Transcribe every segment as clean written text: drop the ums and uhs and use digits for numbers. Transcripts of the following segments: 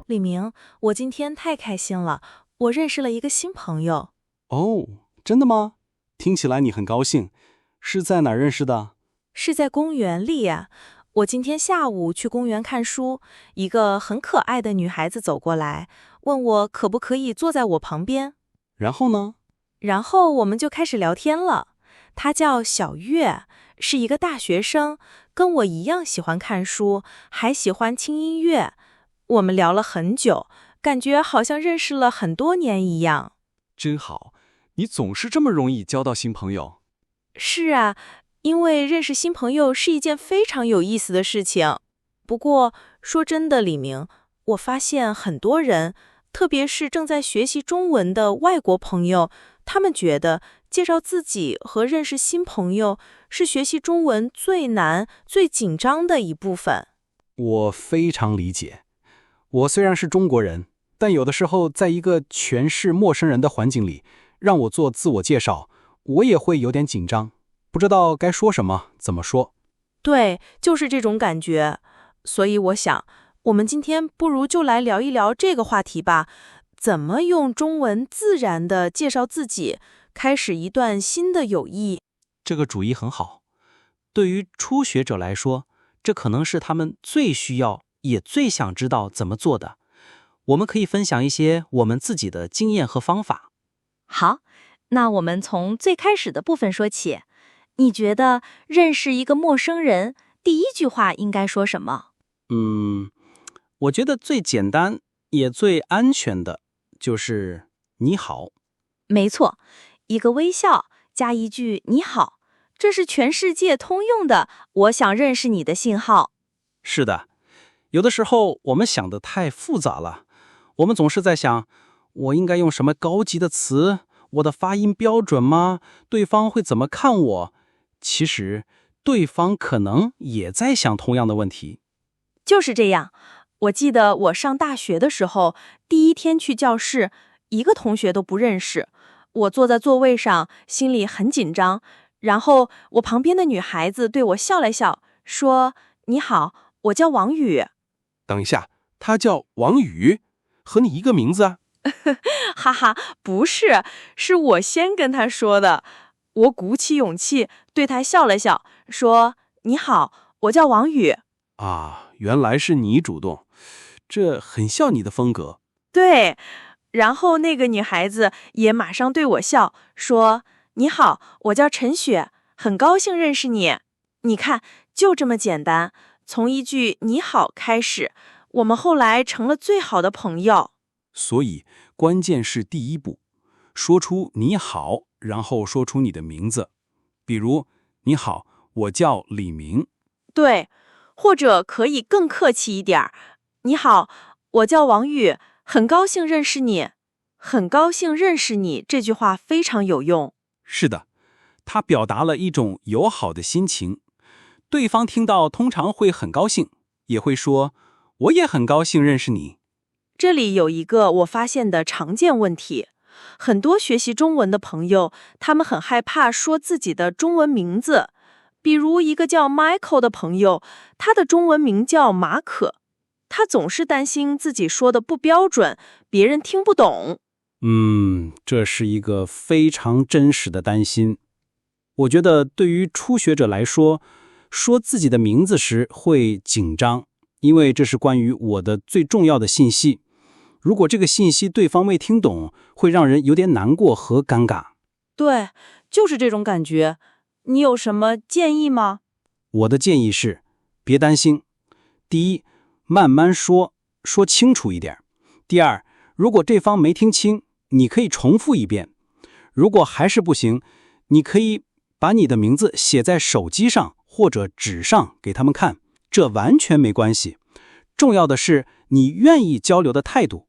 李明，我今天太开心了，我认识了一个新朋友。哦，真的吗？听起来你很高兴，是在哪儿认识的？是在公园里呀。我今天下午去公园看书，一个很可爱的女孩子走过来，问我可不可以坐在我旁边。然后呢？然后我们就开始聊天了。她叫小月，是一个大学生，跟我一样喜欢看书，还喜欢听音乐。我们聊了很久，感觉好像认识了很多年一样。真好，你总是这么容易交到新朋友。是啊，因为认识新朋友是一件非常有意思的事情。不过说真的，李明，我发现很多人，特别是正在学习中文的外国朋友，他们觉得介绍自己和认识新朋友是学习中文最难、最紧张的一部分。我非常理解。我虽然是中国人，但有的时候在一个全是陌生人的环境里，让我做自我介绍，我也会有点紧张，不知道该说什么，怎么说。对，就是这种感觉。所以我想，我们今天不如就来聊一聊这个话题吧，怎么用中文自然地介绍自己，开始一段新的友谊。这个主意很好。对于初学者来说，这可能是他们最需要也最想知道怎么做的。我们可以分享一些我们自己的经验和方法。好，那我们从最开始的部分说起。你觉得认识一个陌生人，第一句话应该说什么？我觉得最简单也最安全的就是你好。没错，一个微笑加一句你好，这是全世界通用的我想认识你的信号。是的，有的时候我们想得太复杂了，我们总是在想，我应该用什么高级的词？我的发音标准吗？对方会怎么看我？其实，对方可能也在想同样的问题。就是这样。我记得我上大学的时候，第一天去教室，一个同学都不认识。我坐在座位上，心里很紧张。然后我旁边的女孩子对我笑了笑，说：“你好，我叫王宇。”等一下，他叫王宇，和你一个名字啊？哈哈，不是，是我先跟他说的。我鼓起勇气对他笑了笑，说：“你好，我叫王宇。”啊，原来是你主动，这很像你的风格。对，然后那个女孩子也马上对我笑，说：“你好，我叫陈雪，很高兴认识你。”你看，就这么简单，从一句“你好”开始，我们后来成了最好的朋友。所以关键是第一步，说出你好，然后说出你的名字。比如，你好，我叫李明。对，或者可以更客气一点，你好，我叫王宇，很高兴认识你。很高兴认识你这句话非常有用。是的，它表达了一种友好的心情。对方听到通常会很高兴，也会说，我也很高兴认识你。这里有一个我发现的常见问题，很多学习中文的朋友，他们很害怕说自己的中文名字。比如一个叫 Michael 的朋友，他的中文名叫马可，他总是担心自己说的不标准，别人听不懂。这是一个非常真实的担心。我觉得对于初学者来说，说自己的名字时会紧张，因为这是关于我的最重要的信息。如果这个信息对方未听懂，会让人有点难过和尴尬。对，就是这种感觉。你有什么建议吗？我的建议是，别担心。第一，慢慢说，说清楚一点。第二，如果对方没听清，你可以重复一遍。如果还是不行，你可以把你的名字写在手机上或者纸上给他们看，这完全没关系。重要的是你愿意交流的态度。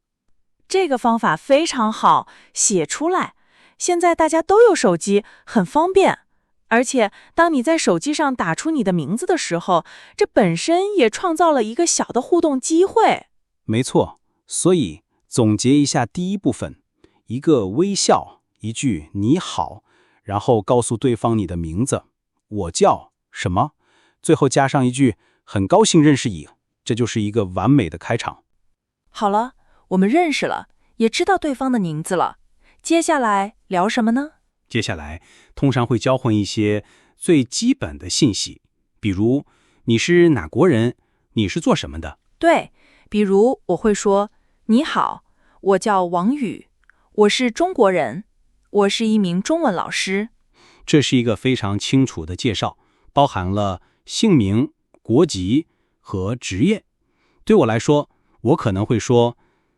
这个方法非常好，写出来。现在大家都有手机，很方便。而且，当你在手机上打出你的名字的时候，这本身也创造了一个小的互动机会。没错，所以总结一下第一部分，一个微笑，一句你好，然后告诉对方你的名字，我叫什么，最后加上一句很高兴认识你，这就是一个完美的开场。好了，我们认识了，也知道对方的名字了。接下来聊什么呢？接下来通常会交换一些最基本的信息，比如你是哪国人，你是做什么的。对，比如我会说，你好，我叫王宇，我是中国人，我是一名中文老师。这是一个非常清楚的介绍，包含了姓名、国籍和职业。对我来说，我可能会说，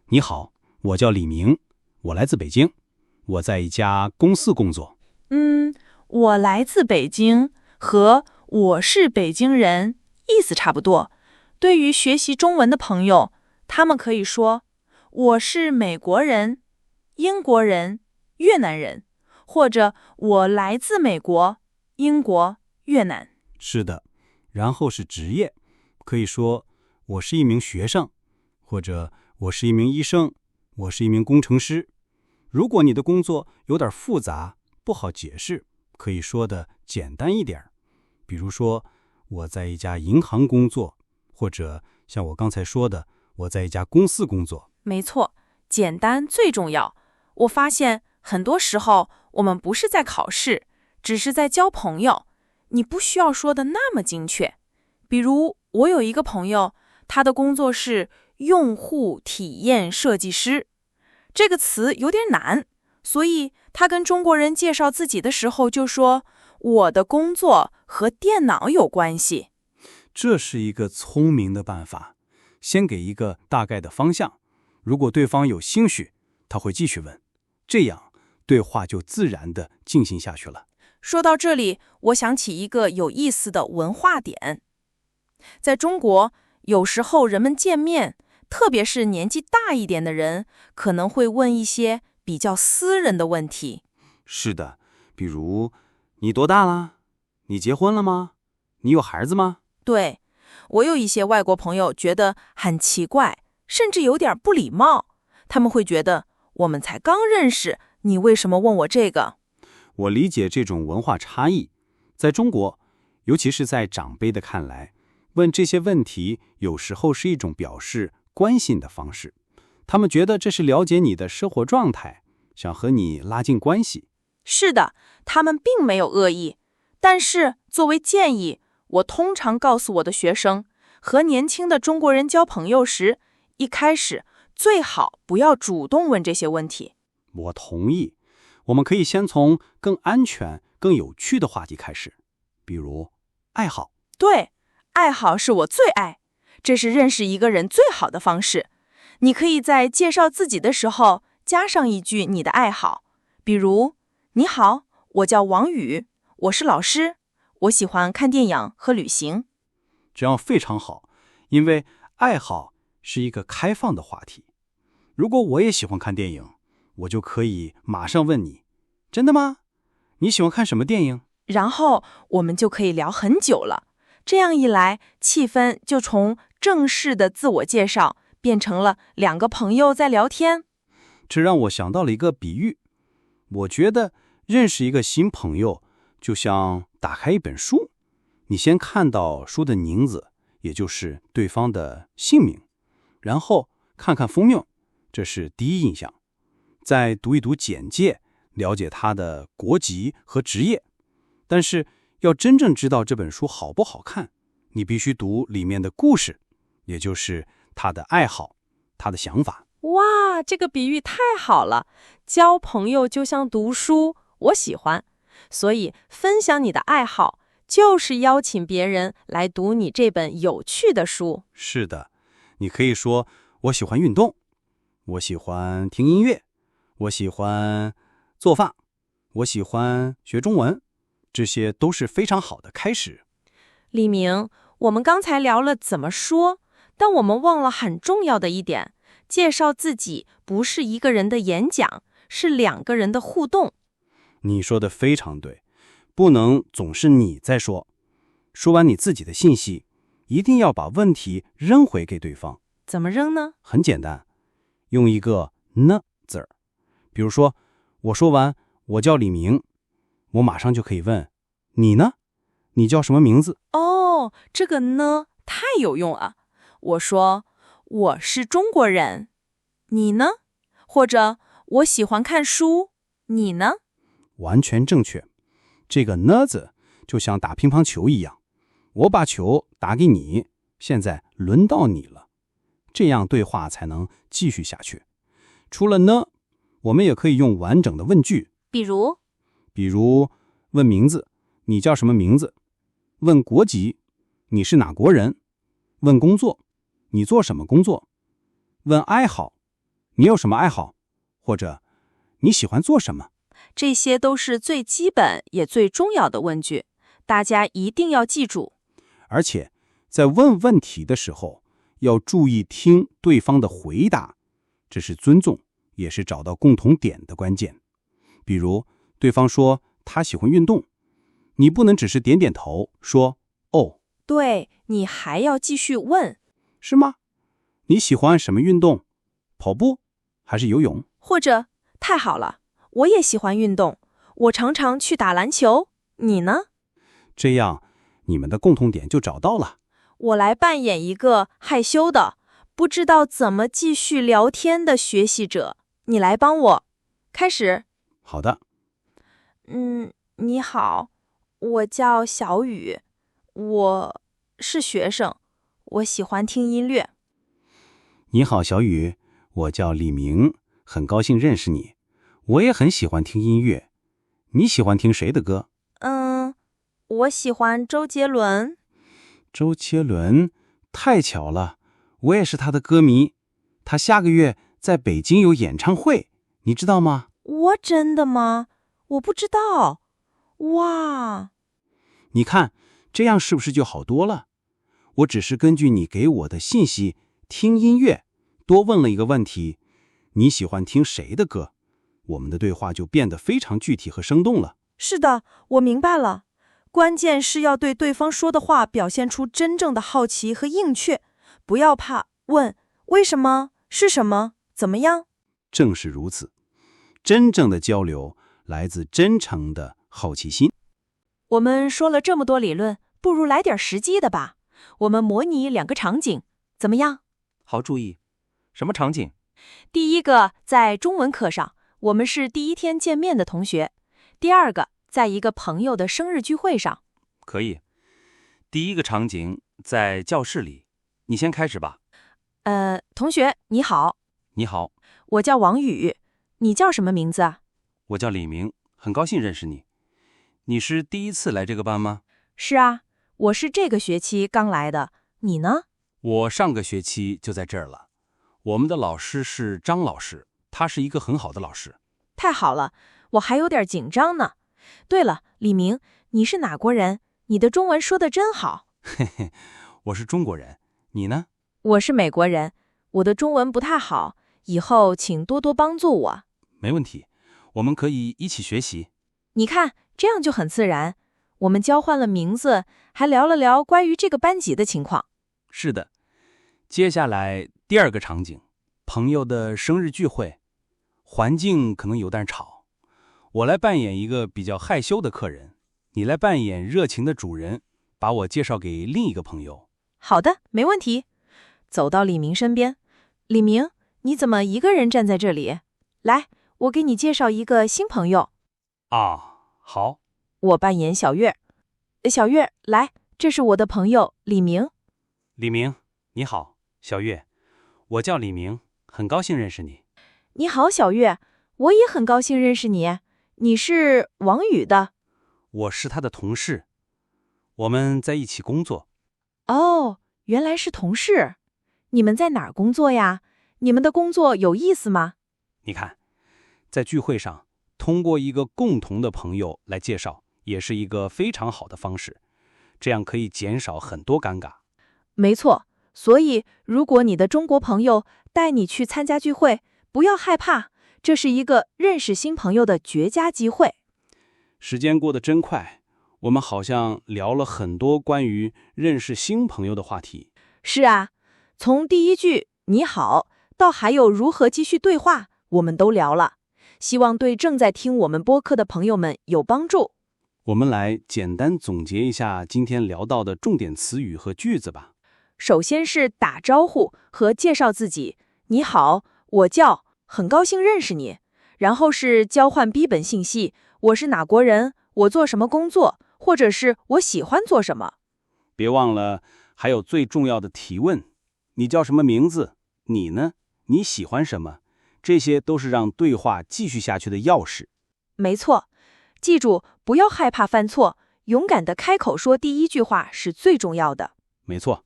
你好，我叫李明，我来自北京，我在一家公司工作。我来自北京和我是北京人意思差不多。对于学习中文的朋友，他们可以说我是美国人、英国人、越南人，或者我来自美国、英国、越南。是的，然后是职业，可以说我是一名学生，或者我是一名医生，我是一名工程师。如果你的工作有点复杂，不好解释，可以说的简单一点，比如说我在一家银行工作，或者像我刚才说的，我在一家公司工作。没错，简单最重要。我发现很多时候我们不是在考试，只是在交朋友。你不需要说的那么精确。比如我有一个朋友，他的工作是用户体验设计师，这个词有点难，所以他跟中国人介绍自己的时候就说，我的工作和电脑有关系。这是一个聪明的办法，先给一个大概的方向，如果对方有兴趣，他会继续问，这样对话就自然地进行下去了。说到这里，我想起一个有意思的文化点。在中国，有时候人们见面，特别是年纪大一点的人，可能会问一些比较私人的问题。是的，比如你多大了？你结婚了吗？你有孩子吗？对，我有一些外国朋友觉得很奇怪，甚至有点不礼貌。他们会觉得，我们才刚认识，你为什么问我这个？我理解这种文化差异。在中国，尤其是在长辈的看来，问这些问题有时候是一种表示关心的方式。他们觉得这是了解你的生活状态，想和你拉近关系。是的，他们并没有恶意。但是作为建议，我通常告诉我的学生，和年轻的中国人交朋友时，一开始最好不要主动问这些问题。我同意，我们可以先从更安全、更有趣的话题开始，比如爱好。对，爱好是我最爱，这是认识一个人最好的方式。你可以在介绍自己的时候加上一句你的爱好，比如，你好，我叫王宇，我是老师，我喜欢看电影和旅行。这样非常好，因为爱好是一个开放的话题。如果我也喜欢看电影，我就可以马上问你，真的吗？你喜欢看什么电影？然后我们就可以聊很久了。这样一来，气氛就从正式的自我介绍变成了两个朋友在聊天。这让我想到了一个比喻。我觉得认识一个新朋友，就像打开一本书，你先看到书的名字，也就是对方的姓名，然后看看封面，这是第一印象。再读一读简介，了解他的国籍和职业。但是要真正知道这本书好不好看，你必须读里面的故事，也就是他的爱好，他的想法。哇，这个比喻太好了！交朋友就像读书，我喜欢。所以分享你的爱好，就是邀请别人来读你这本有趣的书。是的，你可以说我喜欢运动，我喜欢听音乐，我喜欢做饭，我喜欢学中文，这些都是非常好的开始。李明，我们刚才聊了怎么说，但我们忘了很重要的一点，介绍自己不是一个人的演讲，是两个人的互动。你说的非常对，不能总是你在说。说完你自己的信息，一定要把问题扔回给对方。怎么扔呢？很简单，用一个呢字儿。比如说，我说完我叫李明，我马上就可以问你呢？你叫什么名字？哦，这个呢太有用了。我说我是中国人，你呢？或者我喜欢看书，你呢？完全正确。这个呢字就像打乒乓球一样，我把球打给你，现在轮到你了，这样对话才能继续下去。除了呢，我们也可以用完整的问句，比如问名字，你叫什么名字？问国籍，你是哪国人？问工作，你做什么工作？问爱好，你有什么爱好？或者你喜欢做什么？这些都是最基本也最重要的问句，大家一定要记住。而且在问问题的时候，要注意听对方的回答，这是尊重，也是找到共同点的关键。比如对方说他喜欢运动，你不能只是点点头说哦，对，你还要继续问，是吗？你喜欢什么运动？跑步还是游泳？或者太好了，我也喜欢运动，我常常去打篮球，你呢？这样你们的共同点就找到了。我来扮演一个害羞的，不知道怎么继续聊天的学习者，你来帮我。开始。好的。你好，我叫小雨，我是学生，我喜欢听音乐。你好，小雨，我叫李明，很高兴认识你。我也很喜欢听音乐。你喜欢听谁的歌？我喜欢周杰伦。周杰伦，太巧了，我也是他的歌迷。他下个月在北京有演唱会，你知道吗？真的吗？我不知道。哇！你看，这样是不是就好多了？我只是根据你给我的信息听音乐，多问了一个问题，你喜欢听谁的歌？我们的对话就变得非常具体和生动了。是的，我明白了。关键是要对对方说的话表现出真正的好奇和应确，不要怕问为什么、是什么、怎么样。正是如此，真正的交流来自真诚的好奇心。我们说了这么多理论，不如来点实际的吧。我们模拟2个场景，怎么样？好主意。什么场景？第一个，在中文课上，我们是第一天见面的同学。第二个，在一个朋友的生日聚会上。可以。第一个场景在教室里，你先开始吧。同学你好。你好，我叫王宇，你叫什么名字啊？我叫李明，很高兴认识你。你是第一次来这个班吗？是啊，我是这个学期刚来的。你呢？我上个学期就在这儿了。我们的老师是张老师，他是一个很好的老师。太好了，我还有点紧张呢。对了，李明，你是哪国人？你的中文说得真好。嘿嘿，我是中国人。你呢？我是美国人，我的中文不太好，以后请多多帮助我。没问题，我们可以一起学习。你看，这样就很自然。我们交换了名字，还聊了聊关于这个班级的情况。是的。接下来第二个场景，朋友的生日聚会，环境可能有点吵。我来扮演一个比较害羞的客人，你来扮演热情的主人，把我介绍给另一个朋友。好的，没问题。走到李明身边，李明，你怎么一个人站在这里？来，我给你介绍一个新朋友。好。我扮演小月。小月，来，这是我的朋友李明。李明，你好，小月，我叫李明，很高兴认识你。你好，小月，我也很高兴认识你。你是王宇的？我是他的同事，我们在一起工作。哦，原来是同事。你们在哪儿工作呀？你们的工作有意思吗？你看，在聚会上，通过一个共同的朋友来介绍，也是一个非常好的方式，这样可以减少很多尴尬。没错，所以如果你的中国朋友带你去参加聚会，不要害怕，这是一个认识新朋友的绝佳机会。时间过得真快，我们好像聊了很多关于认识新朋友的话题。是啊，从第一句你好到还有如何继续对话，我们都聊了，希望对正在听我们播客的朋友们有帮助。我们来简单总结一下今天聊到的重点词语和句子吧。首先是打招呼和介绍自己，你好，我叫，很高兴认识你。然后是交换基本信息，我是哪国人，我做什么工作，或者是我喜欢做什么。别忘了，还有最重要的提问，你叫什么名字？你呢？你喜欢什么？这些都是让对话继续下去的钥匙。没错，记住，不要害怕犯错，勇敢地开口说第一句话是最重要的。没错。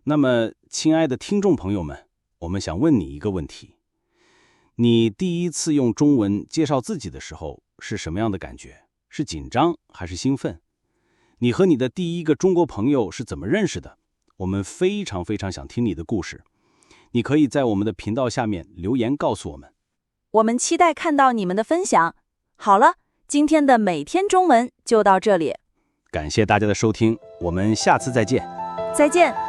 那么，亲爱的听众朋友们，我们想问你一个问题。你第一次用中文介绍自己的时候是什么样的感觉？是紧张还是兴奋？你和你的第一个中国朋友是怎么认识的？我们非常想听你的故事。你可以在我们的频道下面留言告诉我们。我们期待看到你们的分享。好了，今天的每天中文就到这里，感谢大家的收听，我们下次再见。再见。